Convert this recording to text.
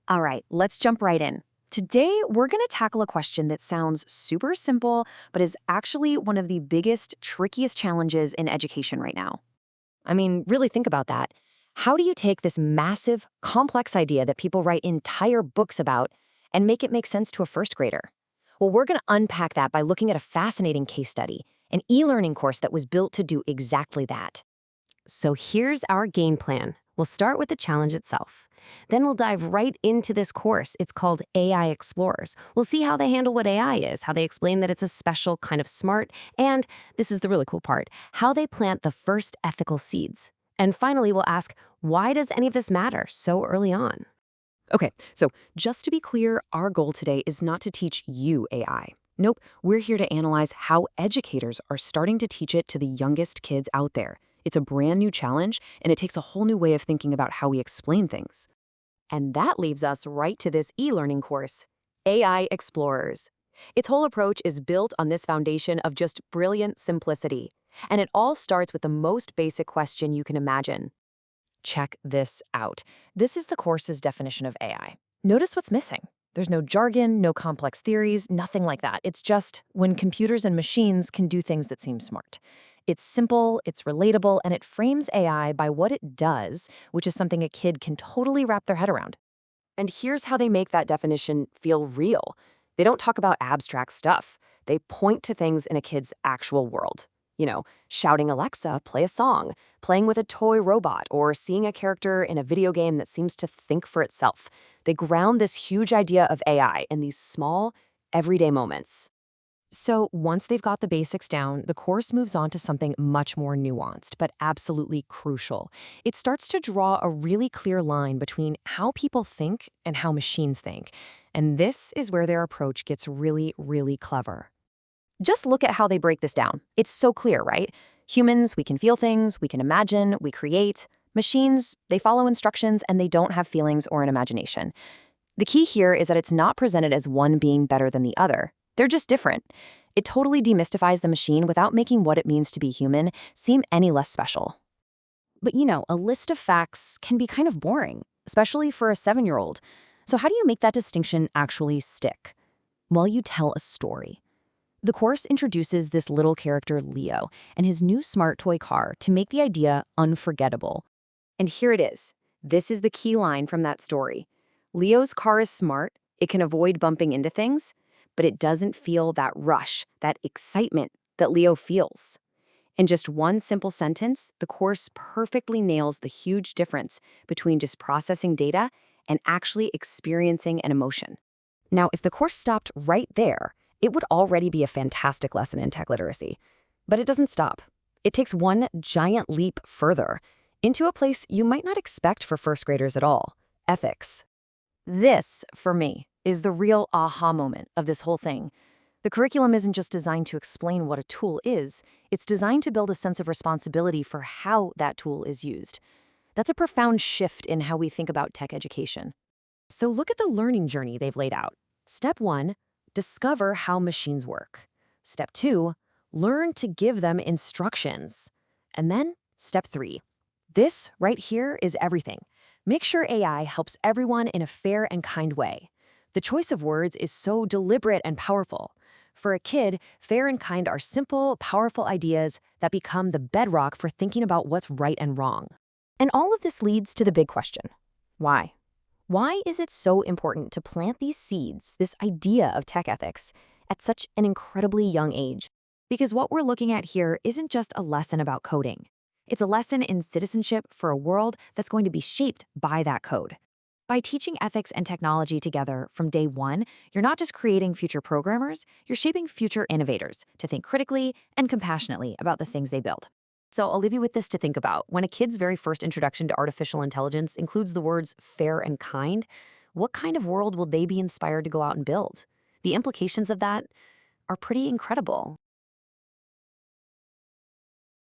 All right, let's jump right in. Today, we're going to tackle a question that sounds super simple, but is actually one of the biggest, trickiest challenges in education right now. I mean, really think about that. How do you take this massive, complex idea that people write entire books about and make it make sense to a first grader? Well, we're going to unpack that by looking at a fascinating case study, an e-learning course that was built to do exactly that. So here's our game plan. We'll start with the challenge itself. Then we'll dive right into this course. It's called AI Explorers. We'll see how they handle what AI is, how they explain that it's a special kind of smart, and this is the really cool part, how they plant the first ethical seeds. And finally, we'll ask, why does any of this matter so early on? Okay, so just to be clear, our goal today is not to teach you AI. Nope, we're here to analyze how educators are starting to teach it to the youngest kids out there. It's a brand new challenge, and it takes a whole new way of thinking about how we explain things. And that leaves us right to this e-learning course, AI Explorers. Its whole approach is built on this foundation of just brilliant simplicity. And it all starts with the most basic question you can imagine. Check this out. This is the course's definition of AI. Notice what's missing. There's no jargon, no complex theories, nothing like that. It's just when computers and machines can do things that seem smart. It's simple, it's relatable, and it frames AI by what it does, which is something a kid can totally wrap their head around. And here's how they make that definition feel real. They don't talk about abstract stuff. They point to things in a kid's actual world. Shouting Alexa, play a song, playing with a toy robot, or seeing a character in a video game that seems to think for itself. They ground this huge idea of AI in these small, everyday moments. So once they've got the basics down, the course moves on to something much more nuanced, but absolutely crucial. It starts to draw a really clear line between how people think and how machines think. And this is where their approach gets really, really clever. Just look at how they break this down. It's so clear, right? Humans, we can feel things, we can imagine, we create. Machines, they follow instructions and they don't have feelings or an imagination. The key here is that it's not presented as one being better than the other. They're just different. It totally demystifies the machine without making what it means to be human seem any less special. But a list of facts can be kind of boring, especially for a 7-year-old. So how do you make that distinction actually stick? Well, you tell a story. The course introduces this little character, Leo, and his new smart toy car to make the idea unforgettable. And here it is. This is the key line from that story. Leo's car is smart, it can avoid bumping into things, but it doesn't feel that rush, that excitement that Leo feels. In just one simple sentence, the course perfectly nails the huge difference between just processing data and actually experiencing an emotion. Now, if the course stopped right there, it would already be a fantastic lesson in tech literacy. But it doesn't stop. It takes one giant leap further, into a place you might not expect for first graders at all: ethics. This, for me, is the real aha moment of this whole thing. The curriculum isn't just designed to explain what a tool is, it's designed to build a sense of responsibility for how that tool is used. That's a profound shift in how we think about tech education. So look at the learning journey they've laid out. Step 1, discover how machines work. Step 2, learn to give them instructions. And then step 3. This right here is everything. Make sure AI helps everyone in a fair and kind way. The choice of words is so deliberate and powerful. For a kid, fair and kind are simple, powerful ideas that become the bedrock for thinking about what's right and wrong. And all of this leads to the big question: why? Why is it so important to plant these seeds, this idea of tech ethics, at such an incredibly young age? Because what we're looking at here isn't just a lesson about coding. It's a lesson in citizenship for a world that's going to be shaped by that code. By teaching ethics and technology together from day one, you're not just creating future programmers, you're shaping future innovators to think critically and compassionately about the things they build. So I'll leave you with this to think about. When a kid's very first introduction to artificial intelligence includes the words fair and kind, what kind of world will they be inspired to go out and build? The implications of that are pretty incredible.